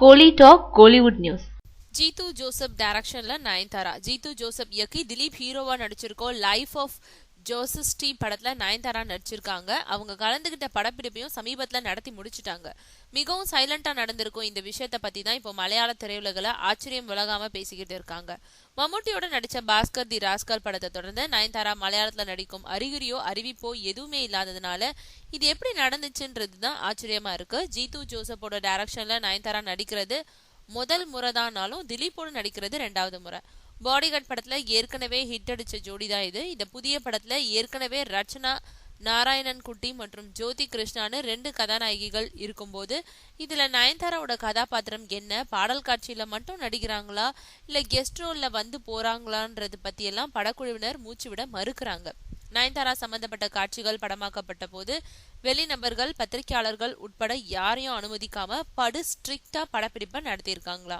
கோலி talk Kollywood news. Jeethu Joseph டைரக்ஷன்ல Nayanthara, Jeethu Joseph இயக்கி திலீப் ஹீரோவா நடிச்சிருக்கோம் லைஃப் ஆஃப் ஜோசஸ்டி படத்துல நயன்தாரா நடிச்சிருக்காங்க. அவங்க கலந்துகிட்ட படப்பிடிப்பையும் சமீபத்துல நடத்தி முடிச்சுட்டாங்க. மிகவும் சைலண்டா நடந்திருக்கும் இந்த விஷயத்த பத்தி தான் இப்போ மலையாள திரையுலகில ஆச்சரியம் விலகாம பேசிக்கிட்டு இருக்காங்க. மம்முட்டியோட நடிச்ச பாஸ்கர் தி ராஸ்கல் படத்தை தொடர்ந்து நயன்தாரா மலையாளத்துல நடிக்கும் அறிகுறியோ அறிவிப்போ எதுவுமே இல்லாததுனால இது எப்படி நடந்துச்சுன்றது தான் ஆச்சரியமா இருக்கு. ஜீத்து ஜோசப்போட டைரக்ஷன்ல நயன்தாரா நடிக்கிறது முதல் முறைதானாலும் திலீப்போடு நடிக்கிறது 2வது முறை. பாடிகார்ட் படத்துல ஏற்கனவே ஹிட் அடிச்ச ஜோடி தான் இது. இந்த புதிய படத்துல ஏற்கனவே ரச்சனா நாராயணன் குட்டி மற்றும் ஜோதி கிருஷ்ணான்னு 2 கதாநாயகிகள் இருக்கும்போது இதுல நயன்தாராவோட கதாபாத்திரம் என்ன, பாடல் காட்சியில மட்டும் நடிக்கிறாங்களா இல்ல கெஸ்ட் ரோல்ல வந்து போறாங்களான்றது பத்தியெல்லாம் படக்குழுவினர் மூச்சுவிட மறுக்கிறாங்க. நயன்தாரா சம்பந்தப்பட்ட காட்சிகள் படமாக்கப்பட்ட போது வெளிநபர்கள் பத்திரிகையாளர்கள் உட்பட யாரையும் அனுமதிக்காம படு ஸ்ட்ரிக்டா படப்பிடிப்பை நடத்தியிருக்காங்களா.